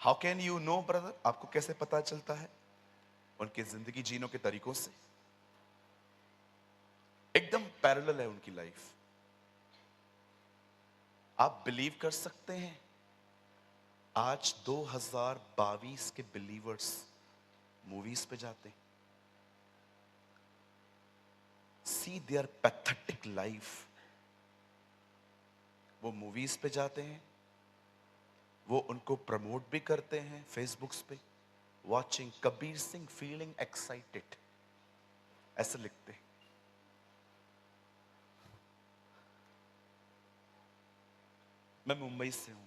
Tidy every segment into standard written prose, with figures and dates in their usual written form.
How can you know brother? आपको कैसे पता चलता है? उनकी जिंदगी जीने के तरीकों से। एकदम पैरेलल है उनकी लाइफ। आप बिलीव कर सकते हैं आज 2022 के बिलीवर्स मूवीज पे जाते हैं, सी देयर पैथेटिक लाइफ। वो मूवीज पे जाते हैं, वो उनको प्रमोट भी करते हैं फेसबुक्स पे। Watching Kabir Singh feeling excited, ऐसे लिखते हैं। मैं मुंबई से हूं,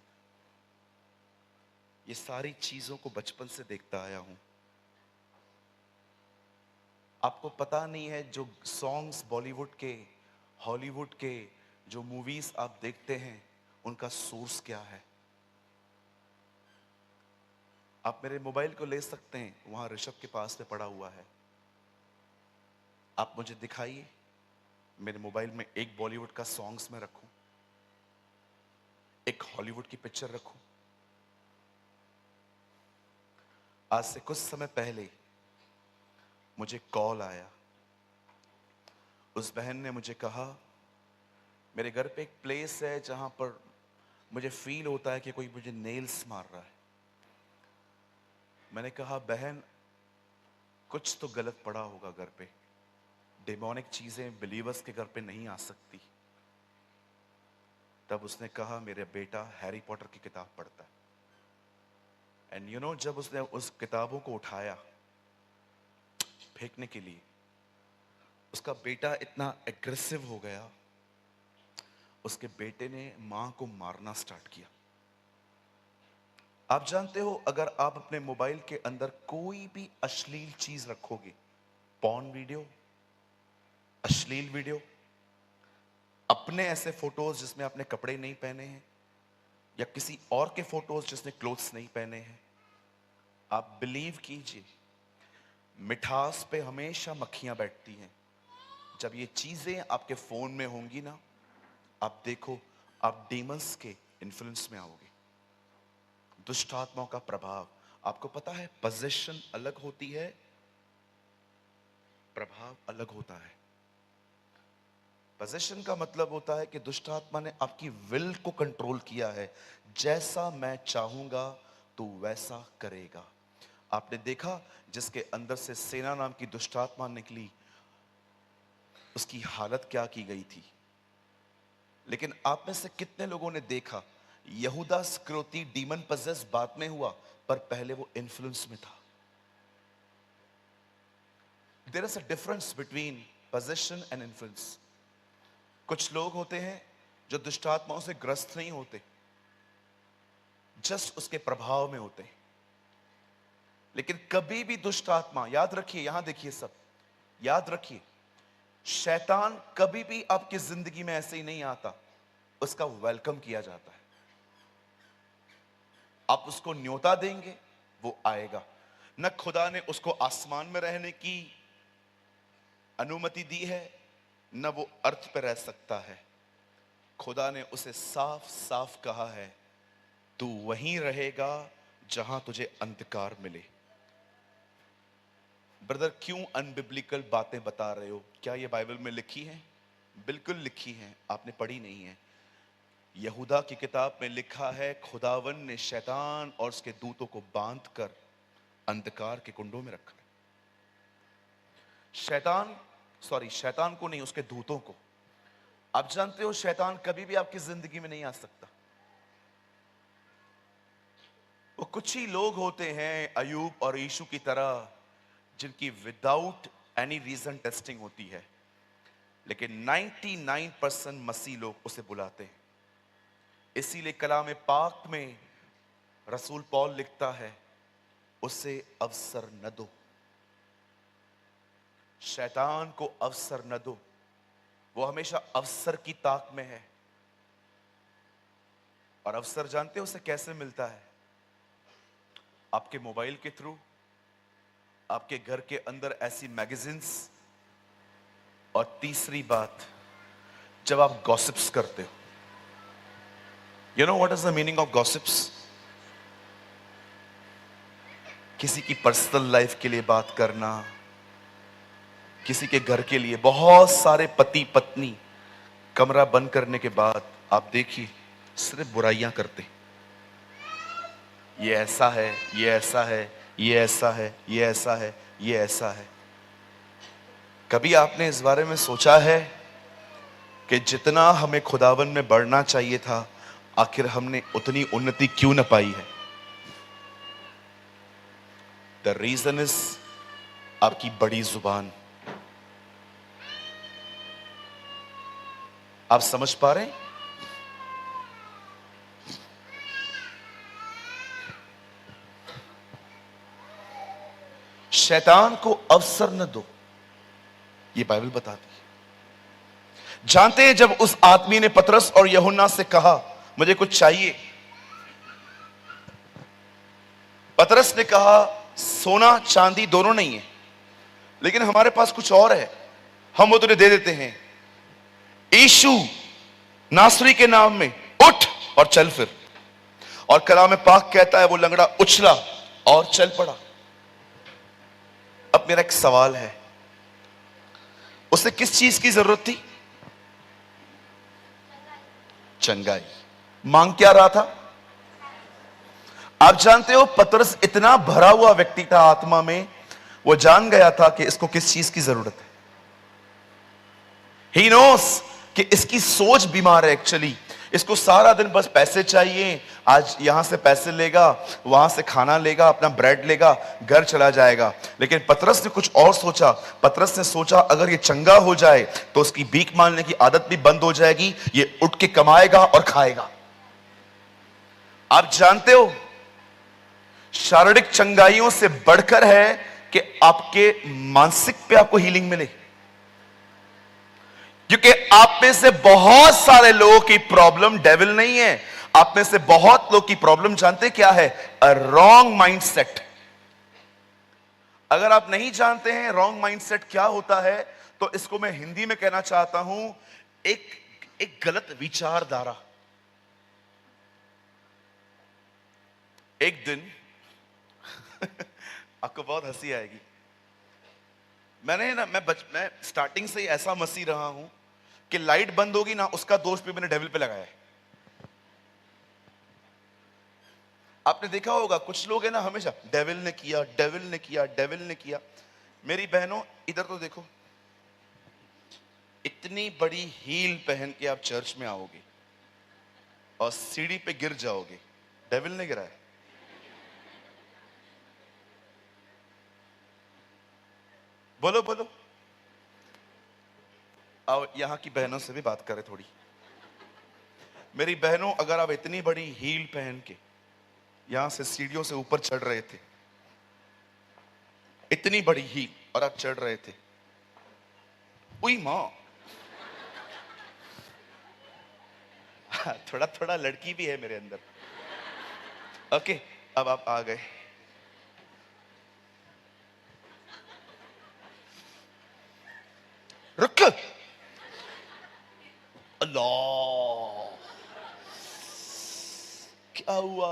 ये सारी चीजों को बचपन से देखता आया हूं। आपको पता नहीं है जो सॉन्ग्स बॉलीवुड के, हॉलीवुड के, जो मूवीज आप देखते हैं उनका सोर्स क्या है। आप मेरे मोबाइल को ले सकते हैं, वहां ऋषभ के पास में पड़ा हुआ है। आप मुझे दिखाइए मेरे मोबाइल में एक बॉलीवुड का सॉन्ग्स में रखूं, एक हॉलीवुड की पिक्चर रखूं। आज से कुछ समय पहले मुझे कॉल आया। उस बहन ने मुझे कहा मेरे घर पे एक प्लेस है जहां पर मुझे फील होता है कि कोई मुझे नेल्स मार रहा है। मैंने कहा बहन कुछ तो गलत पड़ा होगा घर पे, डेमोनिक चीजें बिलीवर्स के घर पे नहीं आ सकती। तब उसने कहा मेरा बेटा हैरी पॉटर की किताब पढ़ता है। एंड यू नो, जब उसने उस किताबों को उठाया फेंकने के लिए, उसका बेटा इतना एग्रेसिव हो गया, उसके बेटे ने मां को मारना स्टार्ट किया। आप जानते हो अगर आप अपने मोबाइल के अंदर कोई भी अश्लील चीज रखोगे, पॉर्न वीडियो, अश्लील वीडियो, अपने ऐसे फोटोज जिसमें आपने कपड़े नहीं पहने हैं, या किसी और के फोटोज जिसने क्लोथ्स नहीं पहने हैं, आप बिलीव कीजिए मिठास पे हमेशा मक्खियां बैठती हैं। जब ये चीजें आपके फोन में होंगी ना, आप देखो आप डीमंस के इन्फ्लुएंस में आओगे, दुष्ट आत्माओं का प्रभाव। आपको पता है पोजीशन अलग होती है, प्रभाव अलग होता है। पोजीशन का मतलब होता है कि दुष्ट आत्मा ने आपकी विल को कंट्रोल किया है, जैसा मैं चाहूंगा तो वैसा करेगा। आपने देखा जिसके अंदर से सेना नाम की दुष्ट आत्मा निकली, उसकी हालत क्या की गई थी। लेकिन आप में से कितने लोगों ने देखा यहूदा इस्करियोती डीमन पजेस बाद में हुआ, पर पहले वो इन्फ्लुएंस में था। There is a difference between position and influence. कुछ लोग होते हैं जो दुष्ट आत्माओं से ग्रस्त नहीं होते, जस्ट उसके प्रभाव में होते हैं। लेकिन कभी भी दुष्ट आत्मा, याद रखिए, यहां देखिए सब, याद रखिए, शैतान कभी भी आपकी जिंदगी में ऐसे ही नहीं आता, उसका वेलकम किया जाता है। आप उसको न्योता देंगे वो आएगा। न खुदा ने उसको आसमान में रहने की अनुमति दी है, न वो अर्थ पर रह सकता है। खुदा ने उसे साफ साफ कहा है तू वहीं रहेगा जहां तुझे अंधकार मिले। ब्रदर क्यों अनबिब्लिकल बातें बता रहे हो? क्या ये बाइबल में लिखी है? बिल्कुल लिखी है, आपने पढ़ी नहीं है। यहूदा की किताब में लिखा है खुदावन ने शैतान और उसके दूतों को बांधकर अंधकार के कुंडों में रखा है। शैतान को नहीं, उसके दूतों को। आप जानते हो शैतान कभी भी आपकी जिंदगी में नहीं आ सकता। वो कुछ ही लोग होते हैं अयूब और यीशु की तरह जिनकी विदाउट एनी रीजन टेस्टिंग होती है, लेकिन 99% मसीह लोग उसे बुलाते हैं। इसीलिए कलाम पाक में रसूल पौल लिखता है उसे अवसर न दो, शैतान को अवसर न दो। वो हमेशा अवसर की ताक में है। और अवसर जानते हो उसे कैसे मिलता है? आपके मोबाइल के थ्रू, आपके घर के अंदर ऐसी मैगजीन्स, और तीसरी बात जब आप गॉसिप्स करते हो। You know what is the meaning of gossips? किसी की पर्सनल लाइफ के लिए बात करना, किसी के घर के लिए। बहुत सारे पति पत्नी कमरा बंद करने के बाद आप देखिए सिर्फ बुराइयां करते। ये ऐसा है, ये ऐसा है, ये ऐसा है, ये ऐसा है, ये ऐसा है। कभी आपने इस बारे में सोचा है कि जितना हमें खुदावन में बढ़ना चाहिए था, आखिर हमने उतनी उन्नति क्यों न पाई है? द रीजन इज आपकी बड़ी जुबान। आप समझ पा रहे हैं? शैतान को अवसर न दो, ये बाइबल बताती है। जानते हैं जब उस आदमी ने पतरस और यूहन्ना से कहा मुझे कुछ चाहिए, पतरस ने कहा सोना चांदी दोनों नहीं है, लेकिन हमारे पास कुछ और है, हम वो तुझे दे देते हैं। यीशु नासरी के नाम में उठ और चल फिर। और कलाम पाक कहता है वो लंगड़ा उछला और चल पड़ा। अब मेरा एक सवाल है, उसे किस चीज की जरूरत थी? चंगाई। मांग क्या रहा था? आप जानते हो पतरस इतना भरा हुआ व्यक्ति था आत्मा में, वो जान गया था कि इसको किस चीज की जरूरत है। ही नोस कि इसकी सोच बीमार है एक्चुअली। इसको सारा दिन बस पैसे चाहिए, आज यहां से पैसे लेगा, वहां से खाना लेगा, अपना ब्रेड लेगा, घर चला जाएगा। लेकिन पतरस ने कुछ और सोचा। पतरस ने सोचा अगर ये चंगा हो जाए तो उसकी भीख मांगने की आदत भी बंद हो जाएगी, ये उठ के कमाएगा और खाएगा। आप जानते हो शारीरिक चंगाइयों से बढ़कर है कि आपके मानसिक पे आपको हीलिंग मिले। क्योंकि आप में से बहुत सारे लोगों की प्रॉब्लम डेविल नहीं है, आप में से बहुत लोग की प्रॉब्लम जानते क्या है? A wrong mindset. अगर आप नहीं जानते हैं रॉन्ग माइंडसेट क्या होता है, तो इसको मैं हिंदी में कहना चाहता हूं, एक गलत विचारधारा। एक दिन आपको बहुत हंसी आएगी। मैं स्टार्टिंग से ही ऐसा मसीह रहा हूं कि लाइट बंद होगी ना, उसका दोष भी मैंने डेविल पे लगाया है। आपने देखा होगा कुछ लोग है ना, हमेशा डेविल ने किया, डेविल ने किया, डेविल ने किया। मेरी बहनों इधर तो देखो, इतनी बड़ी हील पहन के आप चर्च में आओगे और सीढ़ी पे गिर जाओगे, डेविल ने गिराया। बोलो बोलो। आओ यहां की बहनों से भी बात करें थोड़ी। मेरी बहनों, अगर आप इतनी बड़ी हील पहन के यहां से सीढ़ियों से ऊपर चढ़ रहे थे, इतनी बड़ी हील, और आप चढ़ रहे थे, उई मां, थोड़ा थोड़ा लड़की भी है मेरे अंदर। ओके, अब आप आ गए। रुक। अल्लाह, क्या हुआ?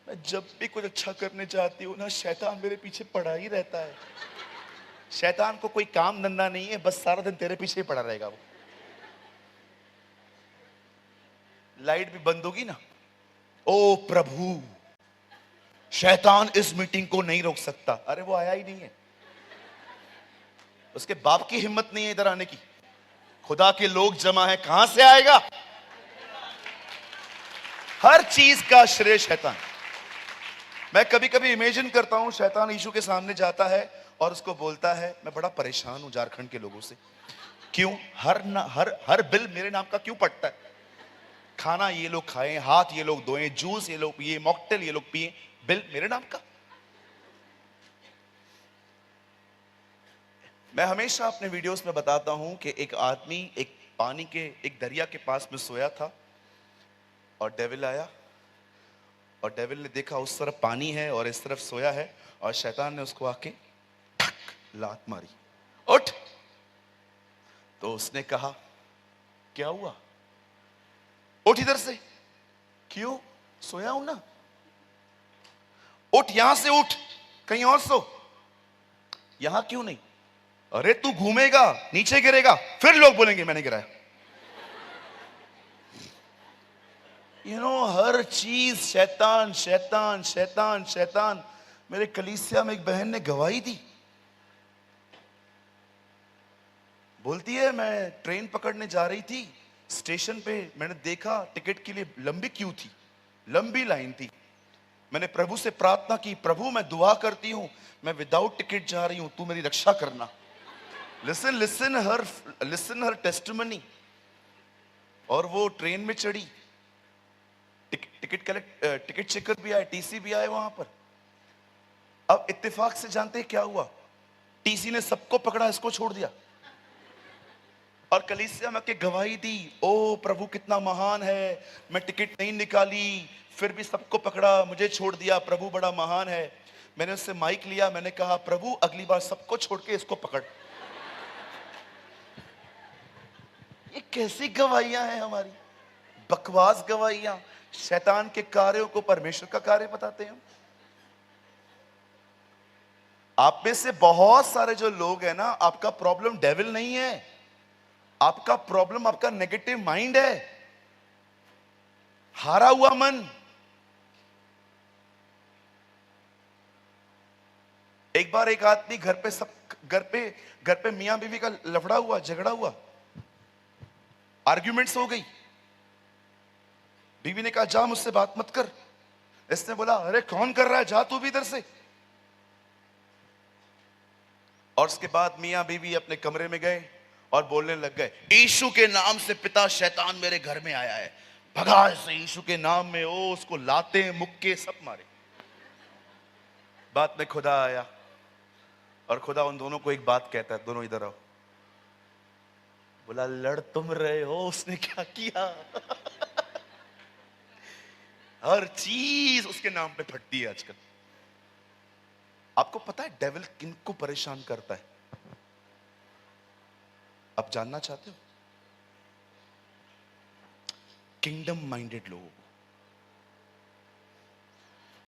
मैं जब भी कुछ अच्छा करने जाती हूँ ना, शैतान मेरे पीछे पड़ा ही रहता है। शैतान को कोई काम धंधा नहीं है, बस सारा दिन तेरे पीछे ही पड़ा रहेगा वो। लाइट भी बंद होगी ना, ओ प्रभु, शैतान इस मीटिंग को नहीं रोक सकता। अरे वो आया ही नहीं है, उसके बाप की हिम्मत नहीं है इधर आने की। खुदा के लोग जमा है, कहां से आएगा? हर चीज का श्रेय शैतान। मैं कभी कभी इमेजिन करता हूं शैतान यीशु के सामने जाता है और उसको बोलता है, मैं बड़ा परेशान हूं झारखंड के लोगों से, क्यों हर बिल मेरे नाम का क्यों पड़ता है? खाना ये लोग खाएं, हाथ ये लोग धोएं, जूस ये लोग पिए, मॉकटेल ये लोग पिए, बिल मेरे नाम का। मैं हमेशा अपने वीडियोस में बताता हूं कि एक आदमी एक पानी के एक दरिया के पास में सोया था और डेविल आया, और डेविल ने देखा उस तरफ पानी है और इस तरफ सोया है, और शैतान ने उसको आके ठक लात मारी, उठ। तो उसने कहा क्या हुआ? उठ इधर से। क्यों? सोया हूं ना। उठ, यहां से उठ, कहीं और सो, यहां क्यों नहीं? अरे तू घूमेगा, नीचे गिरेगा, फिर लोग बोलेंगे मैंने गिराया। हर चीज शैतान शैतान शैतान शैतान। मेरे कलीसिया में एक बहन ने गवाही दी, बोलती है मैं ट्रेन पकड़ने जा रही थी, स्टेशन पे मैंने देखा टिकट के लिए लंबी क्यू थी, लंबी लाइन थी। मैंने प्रभु से प्रार्थना की, प्रभु मैं दुआ करती हूं, मैं विदाउट टिकट जा रही हूं, तू मेरी रक्षा करना। लिसन लिसन हर टेस्टिमनी। और वो ट्रेन में चढ़ी, टिकट चेकर भी आए, टीसी भी आए वहां पर। अब इत्तेफाक से जानते हैं क्या हुआ? टीसी ने सबको पकड़ा, इसको छोड़ दिया। और कलीसिया में के गवाही दी, ओ प्रभु कितना महान है, मैं टिकट नहीं निकाली, फिर भी सबको पकड़ा, मुझे छोड़ दिया, प्रभु बड़ा महान है। मैंने उससे माइक लिया, मैंने कहा प्रभु अगली बार सबको छोड़ के इसको पकड़। ये कैसी गवाहियां हैं हमारी, बकवास गवाहियां। शैतान के कार्यों को परमेश्वर का कार्य बताते हैं। आप में से बहुत सारे जो लोग हैं ना, आपका प्रॉब्लम डेविल नहीं है, आपका प्रॉब्लम आपका नेगेटिव माइंड है, हारा हुआ मन। एक बार एक आदमी घर पे मियां बीवी का लफड़ा हुआ, झगड़ा हुआ, आर्ग्यूमेंट्स हो गई। बीवी ने कहा जा मुझसे बात मत कर। इसने बोला अरे कौन कर रहा है, जा तू भी इधर से। और उसके बाद मियां बीवी अपने कमरे में गए और बोलने लग गए, यीशु के नाम से पिता शैतान मेरे घर में आया है, भगा इसे यीशु के नाम में। ओ उसको लाते मुक्के सब मारे। बाद में खुदा आया और खुदा उन दोनों को एक बात कहता है, दोनों इधर आओ। बोला लड़ तुम रहे हो, उसने क्या किया? हर चीज उसके नाम पे फटती है आजकल। आपको पता है डेविल किनको परेशान करता है? आप जानना चाहते हो? किंगडम माइंडेड लोगों को।